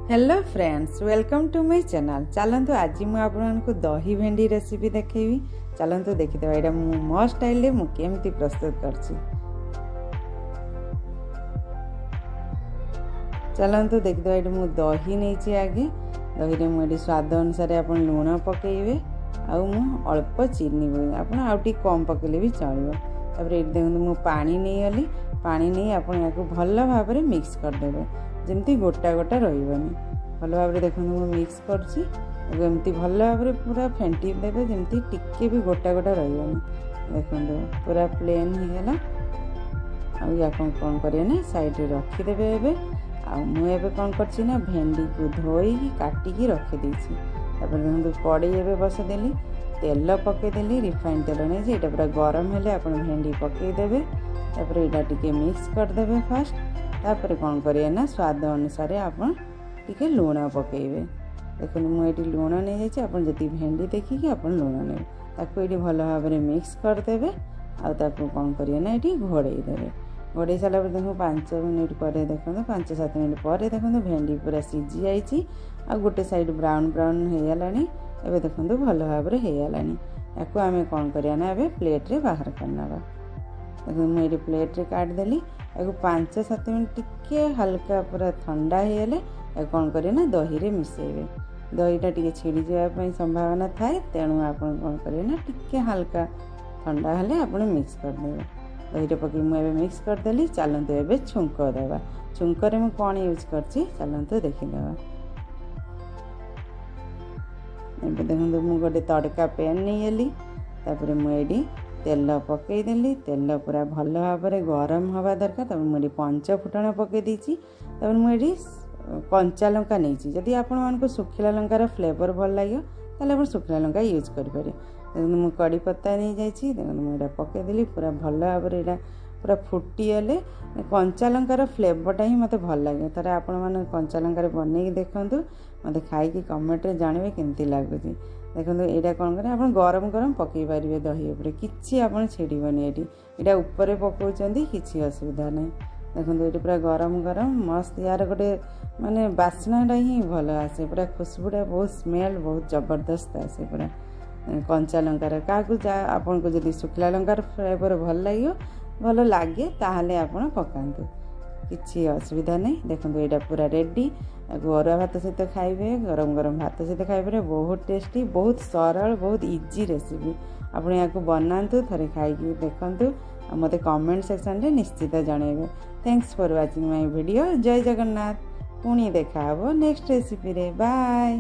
Hello friends, welcome to my channel. चलतु आज मुझे दही भेंडी रेसिपी देखेबी। चलतु देखिदेवा यहाँ मो स्टाइल केमती प्रस्तुत करछि। चलतु देखिदेवा ये मुझे दही नहीं आगे दही मुझे स्वाद अनुसार आप लुण पकेबे अल्प चीनी आप कम पकेले भी चलो। तापर ये देखो मुझे पानी नहीं गली पानी नहीं आप भल भाव मिक्स करदे जमी गोटा गोटा रही भल भाव देखो मुझे मिक्स करमती भल भाव पूरा फेंटी देवे जमी टिके भी गोटा गोटा रही देखो पूरा प्लेन होगला। या कौन करें साइड रखीदे मुझे कौन करना भेंडी को धोई काटिकी रखीदे। देखो कड़े एवं बसदेली तेल पकईदेली रिफाइन तेल नहीं ये पूरा गरम हेले आप भेंडी पकईदेवे। तापर यहाँ टिके मिक्स करदे फास्ट। तापर कौन करें ना स्वाद अनुसार आप टिके लुण पकईबे। देखो मुझे लुण नहीं जाइए आप जी भेंडी देखिए आप लुण ने ये भल भाव मिक्स करदे आपको कौन करें ना ये घोड़े घोड़े सारापर देखो 5 मिनिट पर देखो 5-7 मिनिट पर देखो भेंडी पूरा सीझी जाइए आ गोटे साइड ब्राउन ब्राउन होगला। एवं देखो भल भाव होगला या आम कौन करा प्लेट रे बाहर करना। देखो मुझे प्लेट रे काटदेली या 5-7 मिनिट टिके हल्का पूरा ठंडा होगले कौन करें ना दही रे मिसेबे। दहीटा टिके छिड़ी जावाई संभावना थाए तेणु आप कौन करें ना टिके हल्का ठंडा हेले आप मिक्स करदे। दहीटा पकई मुझे मिक्स करदेली। चलतु ए छुंक देवा। छुंक में कौन यूज करछि चलतु देखीदेवा। देखो मुझे गोटे तड़का पैन नहीं गली तापर मुझे तेल पकईदेली। तेल पूरा भल भाव गरम हवा दरकार। तब मुझे 5 फुटण पकई देछि। तब मुझे कंचा लंका नहीं जदि आपण सुखिला लंकार फ्लेवर भल लगे ताले आप सुखिला लंका यूज करें। मुझे कड़ी पत्ता नहीं जाइए देखो मुझे पकईदेली पूरा भल भाव पूरा फुटीगले कंचा लंकार फ्लेवरटा ही मत भल लगे। तर आपण कंचा लंकार बनई देखूँ मत खाई कमेंट रे जानवे केमती लगुच। देखो यहाँ कौन करें आप गरम गरम पकई पारे दही उपर कि आप छिड़बनी ये ऊपर पकाउछंती किसी असुविधा नहीं। देखो ये पूरा गरम गरम मस्त यार गोटे माने बास्नाटा ही भल आसे पूरा खुशबूटा बहुत स्मेल बहुत जबरदस्त आसे पूरा कंचा लंकार क्या आपन को जदि सुखिला लंकार फ्लेवर भल लगे भल लगे ताहले आपण पकातु किसी असुविधा नहीं। देखो यहाँ पूरा रेडी अरुआ भात सहित खाइबे गरम गरम भात सहित खाइबे बहुत टेस्टी बहुत सरल बहुत इजी रेसिपी। आप यहाँ बनातु थे खाई देखु मत कमेंट सेक्शन में निश्चित जनइबे। Thanks for watching my video. जय जगन्नाथ। पुणी देखा नेक्स्ट रेसिपी रे। बाय।